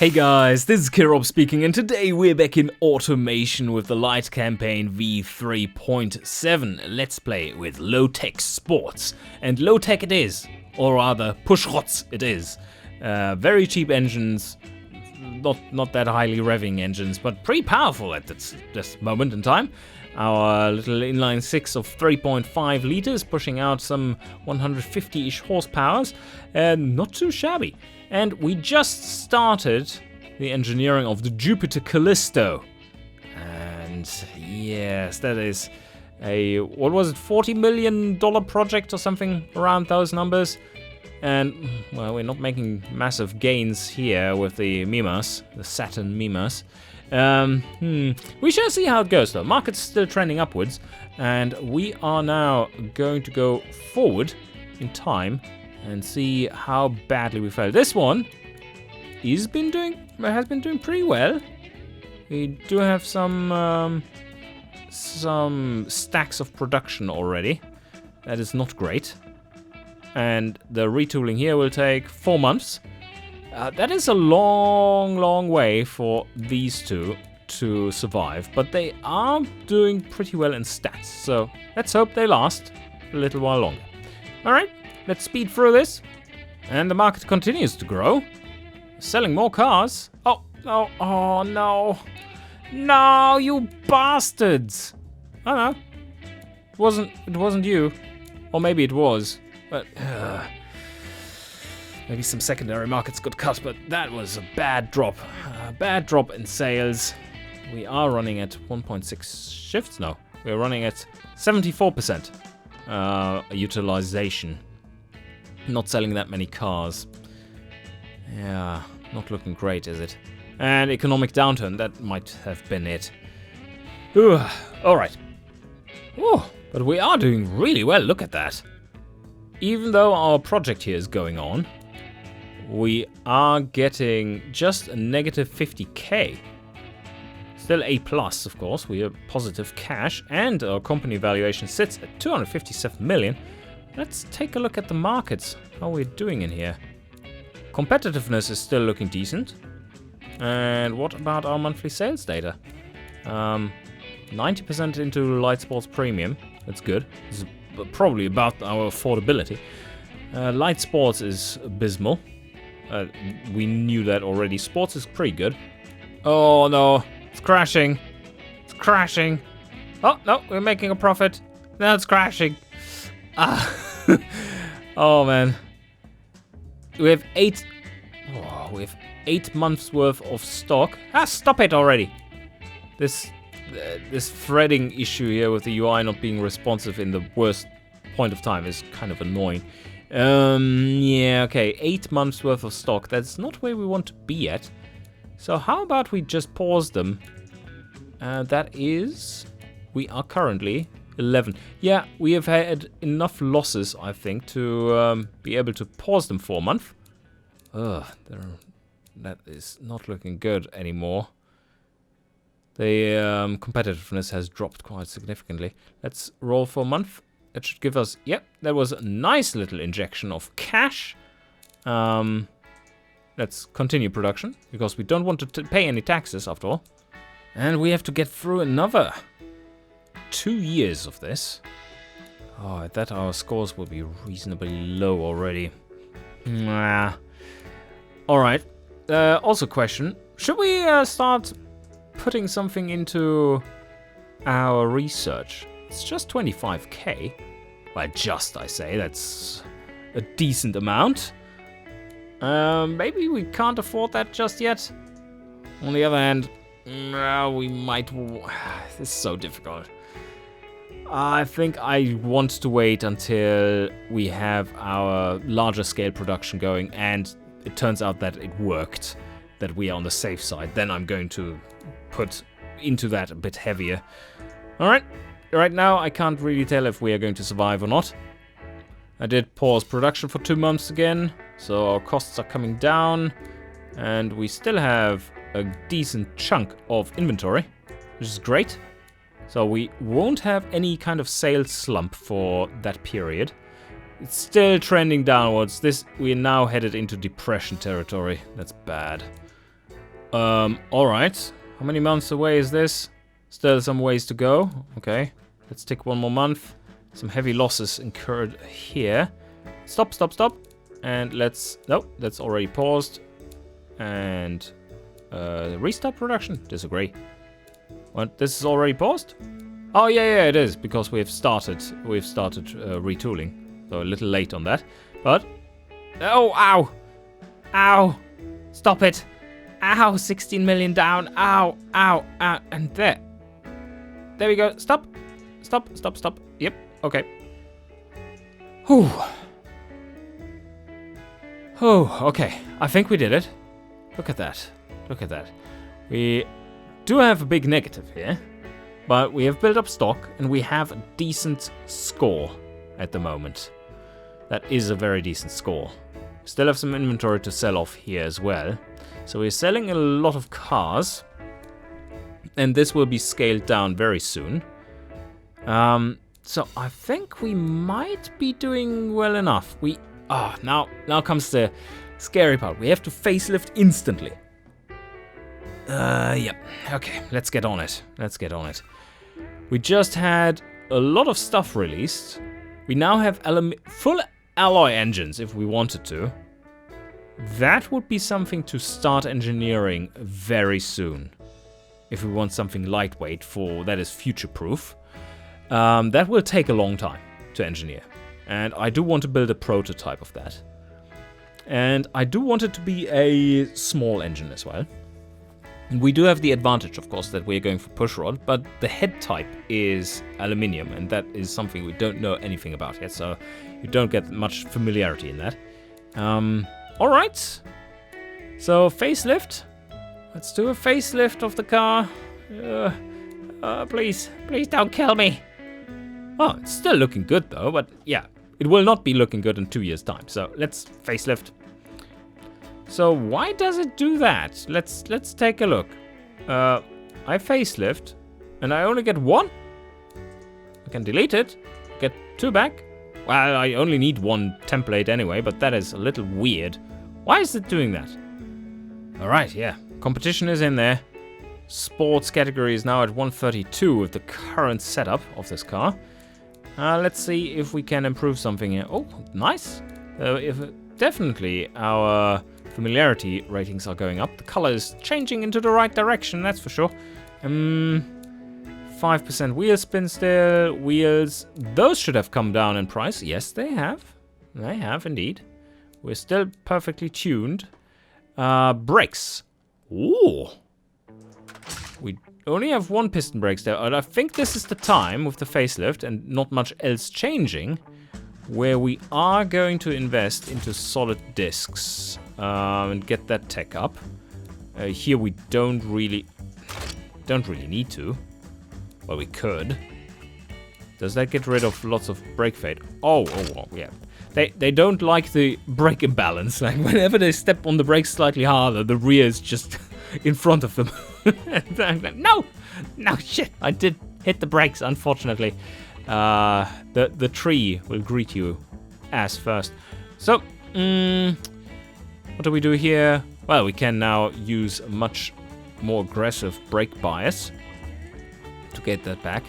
Hey guys, this is Kirop speaking, and today we're back in automation with the Lite Campaign V3.7 Let's Play with low-tech sports. And low-tech it is, or rather push-rots it is. Very cheap engines, not that highly revving engines, but pretty powerful at this moment in time. Our little inline 6 of 3.5 liters, pushing out some 150-ish horsepowers, and not too shabby. And we just started the engineering of the Jupiter Callisto. And yes, that is a, what was it, $40 million project or something around those numbers. And, well, we're not making massive gains here with the Mimas, the Saturn Mimas. We shall see how it goes though. Market's still trending upwards, and we are now going to go forward in time and see how badly we failed. This one has been doing pretty well. We do have some stacks of production already. That is not great. And the retooling here will take 4 months. That is a long way for these two to survive, but they are doing pretty well in stats, so let's hope they last a little while longer. Alright, let's speed through this, and the market continues to grow. Selling more cars. Oh, no, you bastards! Oh no, it wasn't you, or maybe it was, but maybe some secondary markets got cut, but that was a bad drop. A bad drop in sales. We are running at 1.6 shifts? No, we're running at 74% utilization. Not selling that many cars. Yeah, not looking great, is it? And economic downturn, that might have been it. Alright. But we are doing really well, look at that. Even though our project here is going on, we are getting just a negative 50k. Still A+, of course. We are positive cash, and our company valuation sits at 257 million. Let's take a look at the markets, how we're doing in here. Competitiveness is still looking decent. And what about our monthly sales data? 90% into Light Sports Premium. That's good. This is probably about our affordability. Light Sports is abysmal. We knew that already. Sports is pretty good. Oh no, it's crashing. It's crashing. Oh no, we're making a profit. Now it's crashing. Oh man. We have 8 months worth of stock. Stop it already. This threading issue here with the UI not being responsive in the worst point of time is kind of annoying. Yeah, okay, 8 months worth of stock. That's not where we want to be at. So how about we just pause them? That is, we are currently 11. Yeah, we have had enough losses, I think, to be able to pause them for a month. That is not looking good anymore. The competitiveness has dropped quite significantly. Let's roll for a month. That should give us, yep, that was a nice little injection of cash. Let's continue production, because we don't want to pay any taxes after all. And we have to get through another 2 years of this. Oh, at that our scores will be reasonably low already. Alright, also question, should we start putting something into our research? It's just 25k. Well, just, I say, that's a decent amount. Maybe we can't afford that just yet. On the other hand, we might... This is so difficult. I think I want to wait until we have our larger scale production going and it turns out that it worked, that we are on the safe side. Then I'm going to put into that a bit heavier. Alright. Right now, I can't really tell if we are going to survive or not. I did pause production for 2 months again, so our costs are coming down, and we still have a decent chunk of inventory, which is great. So we won't have any kind of sales slump for that period. It's still trending downwards. We are now headed into depression territory. That's bad. Alright. How many months away is this? Still some ways to go. Okay. Let's take one more month. Some heavy losses incurred here. Stop. And let's... No, that's already paused. And... restart production? Disagree. What? This is already paused? Oh, yeah, it is. Because we've started retooling. So a little late on that. But... Oh, ow! Ow! Stop it! Ow! 16 million down. Ow! And there. There we go. Stop. Yep. Okay. Whew. Oh, okay. I think we did it. Look at that. We do have a big negative here, but we have built up stock and we have a decent score at the moment. That is a very decent score. Still have some inventory to sell off here as well. So we're selling a lot of cars, and this will be scaled down very soon. So I think we might be doing well enough. Now comes the scary part. We have to facelift instantly. Yep. Okay, let's get on it. We just had a lot of stuff released. We now have full alloy engines if we wanted to. That would be something to start engineering very soon. If we want something lightweight that is future-proof. That will take a long time to engineer. And I do want to build a prototype of that. And I do want it to be a small engine as well. And we do have the advantage, of course, that we're going for pushrod, but the head type is aluminium, and that is something we don't know anything about yet, so you don't get much familiarity in that. Alright. So, facelift. Let's do a facelift of the car. Please don't kill me. Oh, it's still looking good though, but yeah, it will not be looking good in 2 years' time. So let's facelift. So why does it do that? Let's take a look. I facelift, and I only get one. I can delete it, get 2 back. Well, I only need 1 template anyway, but that is a little weird. Why is it doing that? All right, yeah, competition is in there. Sports category is now at 132 with the current setup of this car. Let's see if we can improve something here. Oh, nice. Definitely our familiarity ratings are going up. The color is changing into the right direction, that's for sure. 5% wheel spin still. Wheels, those should have come down in price. Yes, they have. They have indeed. We're still perfectly tuned. Brakes. Ooh. We only have 1 piston brakes there, and I think this is the time with the facelift and not much else changing, where we are going to invest into solid discs and get that tech up. Here we don't really need to. Well, we could. Does that get rid of lots of brake fade? Oh, yeah. They don't like the brake imbalance. Like whenever they step on the brakes slightly harder, the rear is just in front of them. No, shit! I did hit the brakes, unfortunately. The tree will greet you ass first. So, what do we do here? Well, we can now use a much more aggressive brake bias to get that back.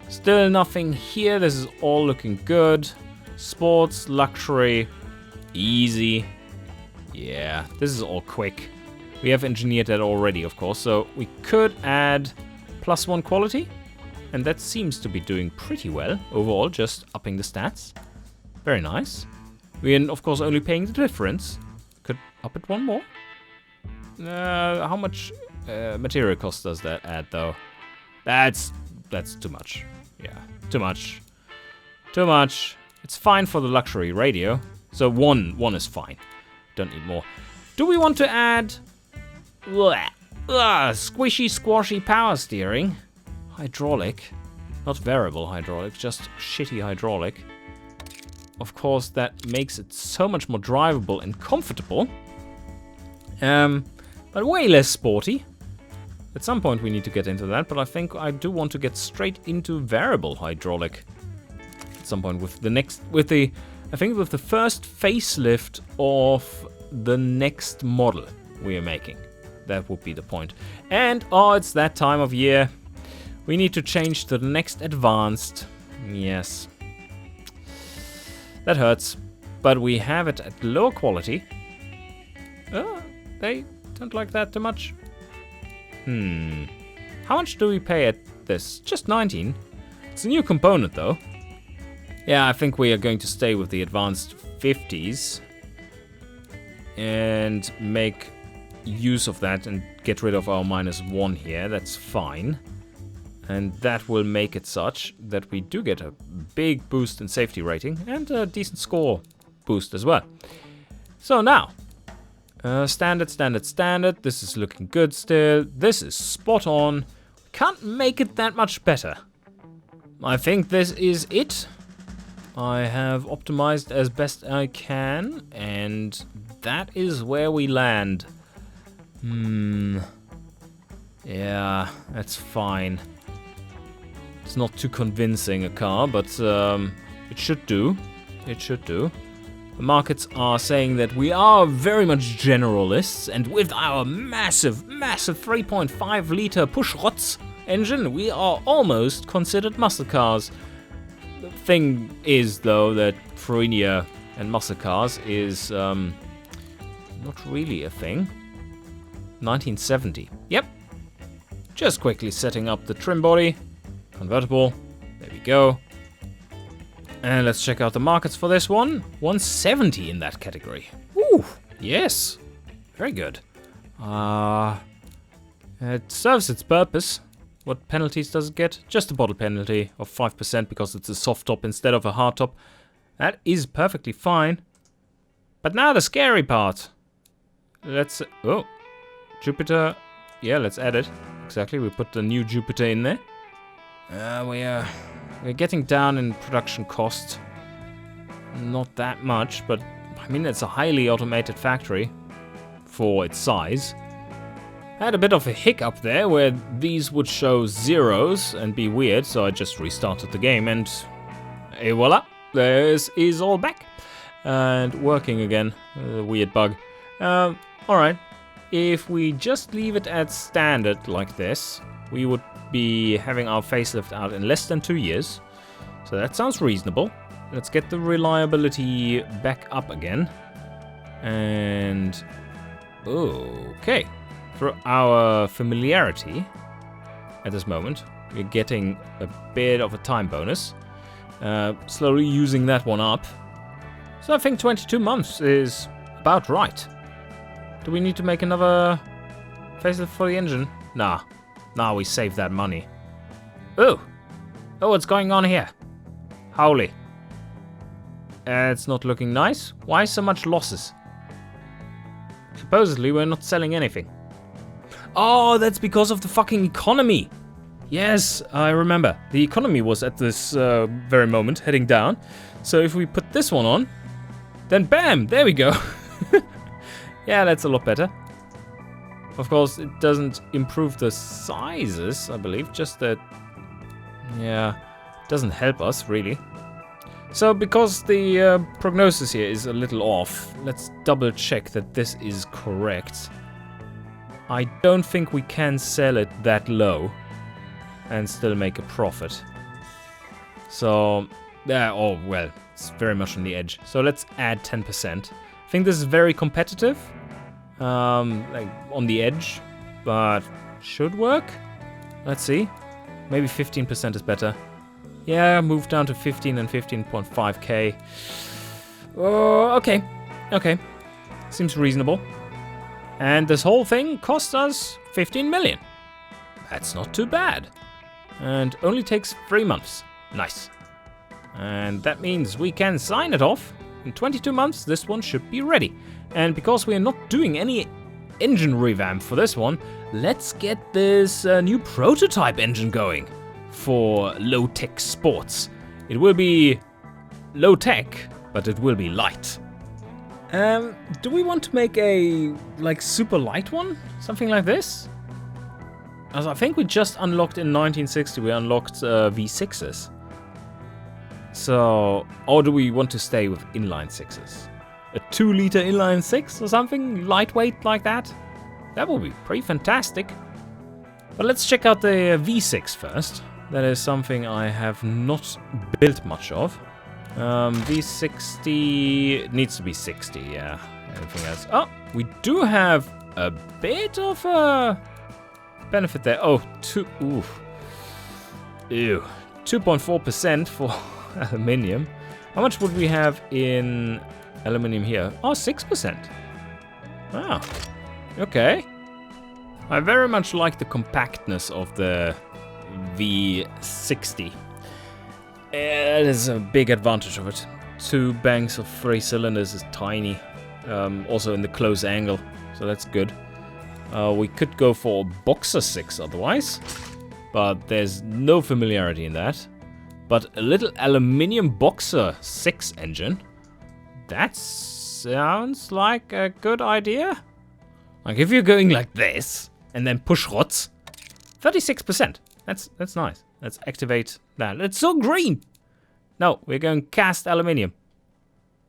Still nothing here. This is all looking good. Sports, luxury, easy. Yeah, this is all quick. We have engineered that already, of course, so we could add +1 quality, and that seems to be doing pretty well overall, just upping the stats. Very nice. We are, of course, only paying the difference. Could up it 1 more. How much material cost does that add, though? That's too much. Yeah, too much. It's fine for the luxury radio, so one is fine. Don't need more. Do we want to add squishy, squashy power steering? Hydraulic. Not variable hydraulic, just shitty hydraulic. Of course, that makes it so much more drivable and comfortable. But way less sporty. At some point we need to get into that, but I think I do want to get straight into variable hydraulic. At some point with the first facelift of the next model we are making. That would be the point. And, oh, it's that time of year. We need to change to the next advanced. Yes. That hurts. But we have it at lower quality. They don't like that too much. How much do we pay at this? Just 19. It's a new component, though. Yeah, I think we are going to stay with the advanced 50s. And make use of that and get rid of our -1 here. That's fine. And that will make it such that we do get a big boost in safety rating and a decent score boost as well. So now, standard, standard, standard. This is looking good still. This is spot on. Can't make it that much better. I think this is it. I have optimized as best I can, and that is where we land. Yeah, that's fine. It's not too convincing a car, but it should do. It should do. The markets are saying that we are very much generalists, and with our massive 3.5 liter Push-Rotz engine, we are almost considered muscle cars. The thing is, though, that Fruinian and muscle cars is not really a thing. 1970. Yep. Just quickly setting up the trim body. Convertible. There we go. And let's check out the markets for this one. 170 in that category. Ooh, yes. Very good. It serves its purpose. What penalties does it get? Just a bottle penalty of 5% because it's a soft top instead of a hard top. That is perfectly fine. But now the scary part. Let's... Oh. Jupiter. Yeah, let's add it. Exactly, we put the new Jupiter in there. We're getting down in production cost. Not that much, but I mean, it's a highly automated factory for its size. I had a bit of a hiccup there where these would show zeros and be weird, so I just restarted the game and voila, this is all back and working again. Weird bug. Alright, if we just leave it at standard like this, we would be having our facelift out in less than 2 years. So that sounds reasonable. Let's get the reliability back up again. And okay. For our familiarity at this moment, we're getting a bit of a time bonus. Slowly using that one up. So I think 22 months is about right. Do we need to make another facelift for the engine? Nah. Nah, we save that money. Oh, what's going on here? Holy. It's not looking nice. Why so much losses? Supposedly we're not selling anything. Oh, that's because of the fucking economy. Yes, I remember. The economy was at this very moment heading down. So if we put this one on, then bam, there we go. Yeah, that's a lot better. Of course, it doesn't improve the sizes, I believe, just that, yeah, it doesn't help us, really. So, because the prognosis here is a little off, let's double check that this is correct. I don't think we can sell it that low and still make a profit. So, oh, well, it's very much on the edge. So let's add 10%. I think this is very competitive. Like on the edge, but should work. Let's see. Maybe 15% is better. Yeah, move down to 15 and 15.5k. Oh, okay. Seems reasonable. And this whole thing cost us 15 million. That's not too bad. And only takes 3 months. Nice. And that means we can sign it off. In 22 months, this one should be ready. And because we are not doing any engine revamp for this one, let's get this new prototype engine going for low-tech sports. It will be low-tech, but it will be light. Do we want to make a, like, super light one? Something like this? As I think we just unlocked in 1960, we unlocked V6s. So, or do we want to stay with inline 6s? A 2-liter inline 6 or something lightweight like that? That will be pretty fantastic. But let's check out the V6 first. That is something I have not built much of. V60 needs to be 60, yeah. Anything else? Oh, we do have a bit of a benefit there. Oh, 2.4% for aluminium. How much would we have in aluminium here? Oh, 6%. Wow. Okay. I very much like the compactness of the V60. It is a big advantage of it. 2 banks of 3 cylinders is tiny. Also in the close angle, so that's good. We could go for Boxer 6 otherwise, but there's no familiarity in that. But a little aluminium Boxer 6 engine, that sounds like a good idea. Like if you're going like this and then push rods, 36%. That's nice. Let's activate that. It's so green. No, we're going cast aluminium.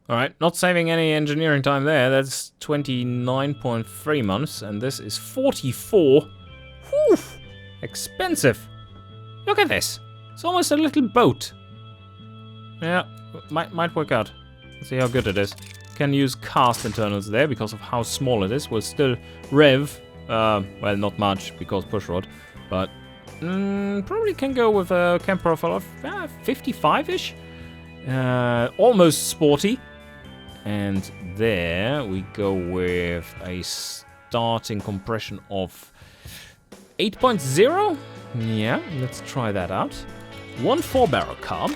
All right, not saving any engineering time there. That's 29.3 months, and this is 44. Whew, expensive. Look at this. It's almost a little boat. Yeah, might work out. Let's see how good it is. Can use cast internals there because of how small it is. We'll still rev. Well, not much because pushrod, but probably can go with a cam profile of 55-ish. Almost sporty. And there we go with a starting compression of 8.0. Yeah, let's try that out. 1 4-barrel carb.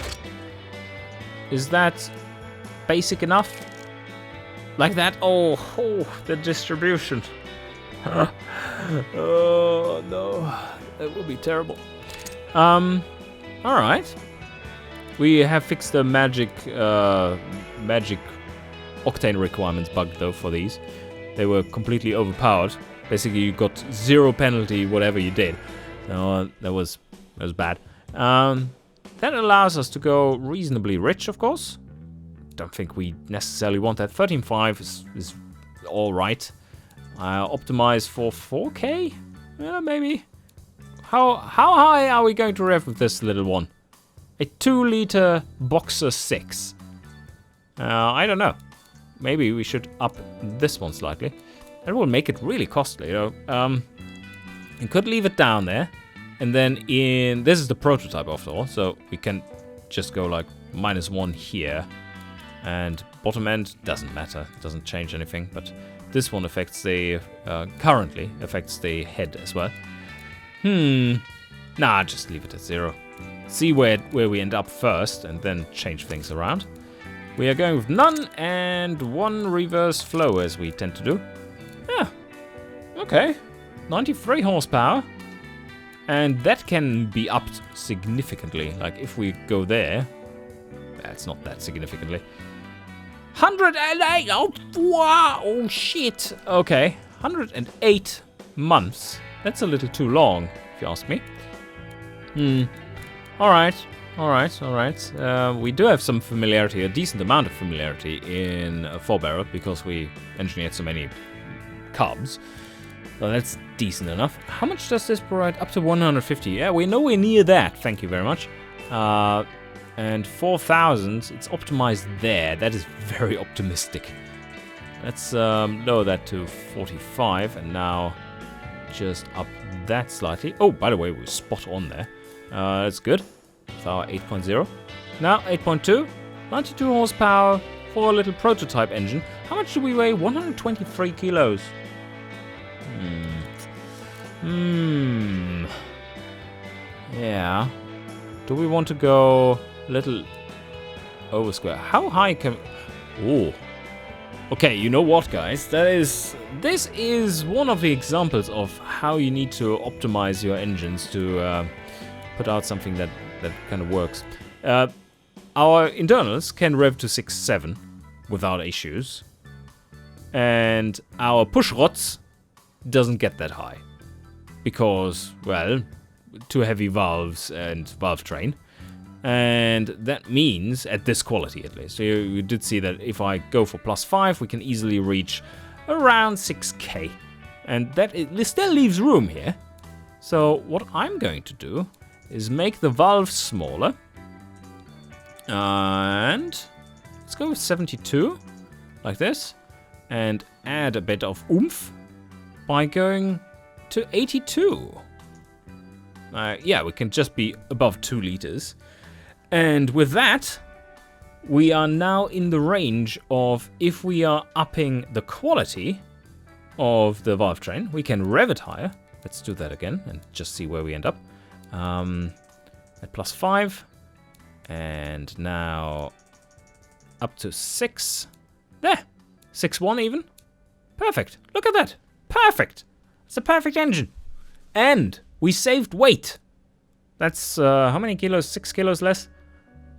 Is that basic enough? Like that? Oh, the distribution. Oh no, that will be terrible. All right. We have fixed the magic octane requirements bug though for these. They were completely overpowered. Basically, you got 0 penalty whatever you did. So that was bad. That allows us to go reasonably rich, of course. Don't think we necessarily want that. 13.5 is all right. Optimize for 4K? Yeah, maybe. How high are we going to rev with this little one? A 2-liter Boxer 6. I don't know. Maybe we should up this one slightly. That will make it really costly, you know. You could leave it down there. And then this is the prototype after all, so we can just go like -1 here. And bottom end doesn't matter, doesn't change anything, but this one affects currently affects the head as well. Nah, just leave it at 0. See where we end up first and then change things around. We are going with none and 1 reverse flow as we tend to do. Yeah, okay, 93 horsepower. And that can be upped significantly. Like if we go there, that's not that significantly. 108, oh wow, oh shit. Okay, 108 months. That's a little too long, if you ask me. All right. We do have some familiarity, a decent amount of familiarity in a 4-barrel because we engineered so many carbs. So that's decent enough. How much does this provide? Up to 150. Yeah, we're nowhere near that. Thank you very much. And 4,000, it's optimized there. That is very optimistic. Let's lower that to 45 and now just up that slightly. Oh, by the way, we're spot on there. That's good. So 8.0. Now 8.2. 92 horsepower for a little prototype engine. How much do we weigh? 123 kilos. Yeah. Do we want to go a little over square? How high can... Oh. Okay, you know what, guys? This is one of the examples of how you need to optimize your engines to put out something that kind of works. Our internals can rev to 6.7 without issues. And our push rods doesn't get that high. Because, well, too heavy valves and valve train. And that means, at this quality at least, so you did see that if I go for +5, we can easily reach around 6k. And this still leaves room here. So what I'm going to do is make the valve smaller. And let's go with 72, like this. And add a bit of oomph by going to 82. Yeah, we can just be above 2 liters. And with that, we are now in the range of, if we are upping the quality of the valve train, we can rev it higher. Let's do that again and just see where we end up. At +5. And now up to 6. There. 6.1 even. Perfect. Look at that. Perfect. It's a perfect engine. And we saved weight. That's how many kilos? 6 kilos less?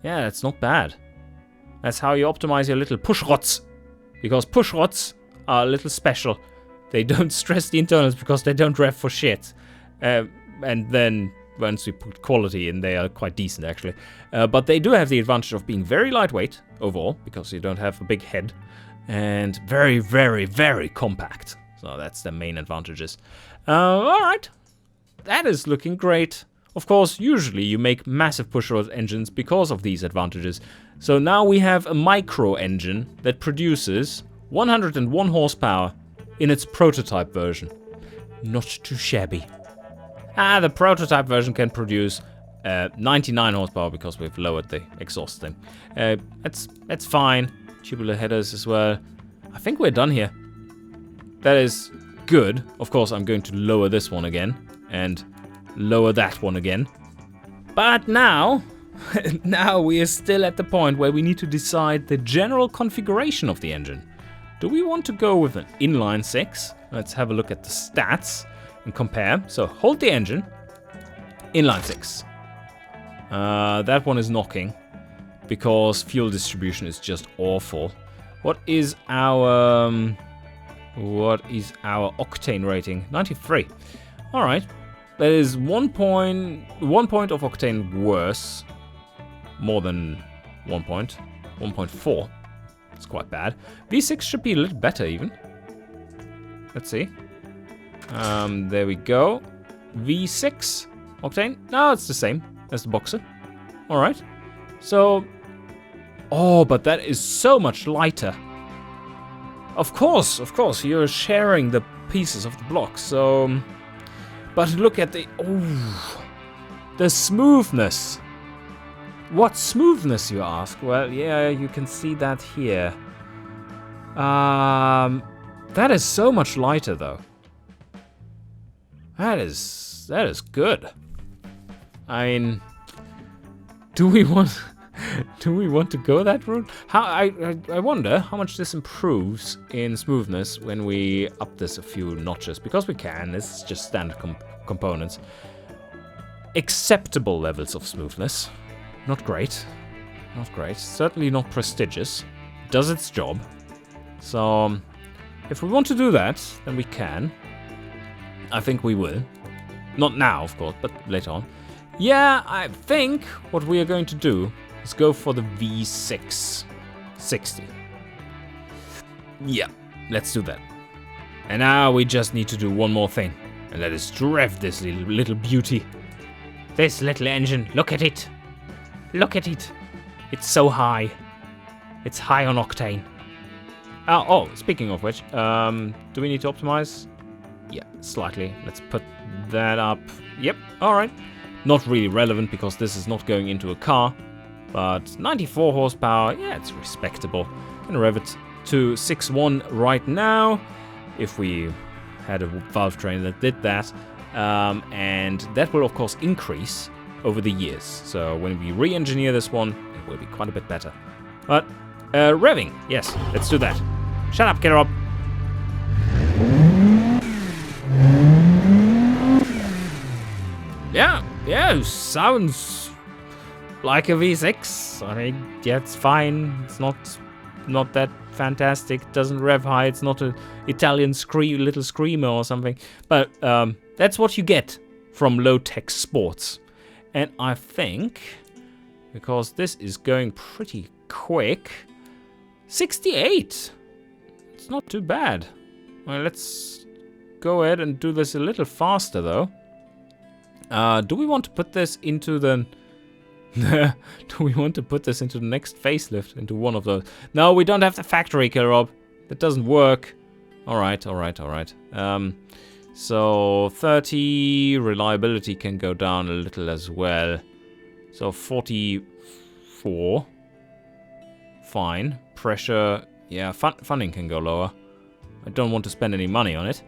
Yeah, that's not bad. That's how you optimize your little push rods. Because push rods are a little special. They don't stress the internals because they don't rev for shit. And then once we put quality in, they are quite decent actually. But they do have the advantage of being very lightweight overall, because you don't have a big head. And very, very, very compact. So that's the main advantages. Alright. That is looking great. Of course, usually you make massive pushrod engines because of these advantages. So now we have a micro engine that produces 101 horsepower in its prototype version. Not too shabby. The prototype version can produce 99 horsepower because we've lowered the exhaust thing. That's fine. Tubular headers as well. I think we're done here. That is good. Of course, I'm going to lower this one again and lower that one again. But now, now we are still at the point where we need to decide the general configuration of the engine. Do we want to go with an inline 6? Let's have a look at the stats and compare. So hold the engine, inline 6. That one is knocking because fuel distribution is just awful. What is our octane rating? 93. All right. That is 1 point of octane worse. More than 1 point. 1.4. It's quite bad. V6 should be a little better even. Let's see. There we go. V6 octane. No, it's the same as the Boxer. All right. So, oh, but that is so much lighter. Of course, you're sharing the pieces of the block. So, but look at the the smoothness. What smoothness, you ask? Well, yeah, you can see that here. That is so much lighter, though. That is good. I mean, do we want to go that route? I wonder how much this improves in smoothness when we up this a few notches, because we can. This is just standard components. Acceptable levels of smoothness. Not great. Not great. Certainly not prestigious. Does its job. So, if we want to do that, then we can. I think we will. Not now, of course, but later on. Yeah, I think what we are going to do is go for the V6 60. Yeah, let's do that. And now we just need to do one more thing. And that is to rev this little beauty. This little engine, look at it. Look at it. It's so high. It's high on octane. Oh, speaking of which, do we need to optimize? Yeah, slightly. Let's put that up. Yep, alright. Not really relevant because this is not going into a car. But 94 horsepower, yeah, it's respectable. Gonna rev it to 6.1 right now. If we had a valve train that did that. And that will, of course, increase over the years. So when we re-engineer this one, it will be quite a bit better. But revving, yes, let's do that. Shut up, Rob. Yeah, sounds like a V6. I mean, yeah, it's fine. It's not that fantastic. It doesn't rev high. It's not an Italian little screamer or something. But that's what you get from low-tech sports. And I think, because this is going pretty quick, 68. It's not too bad. Well, let's go ahead and do this a little faster, though. Do we want to put this into the... Do we want to put this into the next facelift? Into one of those? No, we don't have the factory, Killrob. That doesn't work. Alright. So 30, reliability can go down a little as well. So 44. Fine. Pressure, yeah, funding can go lower. I don't want to spend any money on it.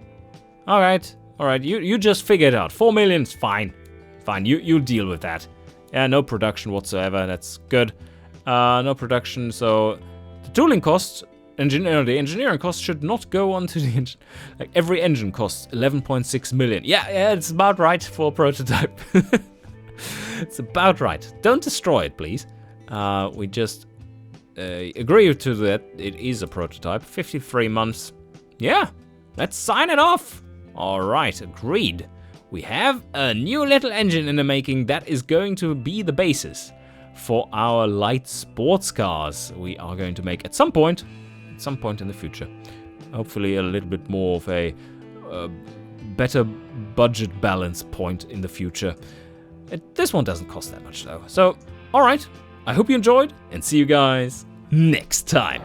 Alright, you just figure it out. 4 million's fine. Fine, you deal with that. Yeah, no production whatsoever, that's good. No production, so the tooling costs, the engineering costs should not go onto the engine. Like, every engine costs 11.6 million. Yeah, it's about right for a prototype. It's about right. Don't destroy it, please. We just agree to that it is a prototype. 53 months. Yeah, let's sign it off. Alright, agreed. We have a new little engine in the making that is going to be the basis for our light sports cars we are going to make at some point in the future. Hopefully a little bit more of a better budget balance point in the future. This one doesn't cost that much though. So, alright, I hope you enjoyed and see you guys next time.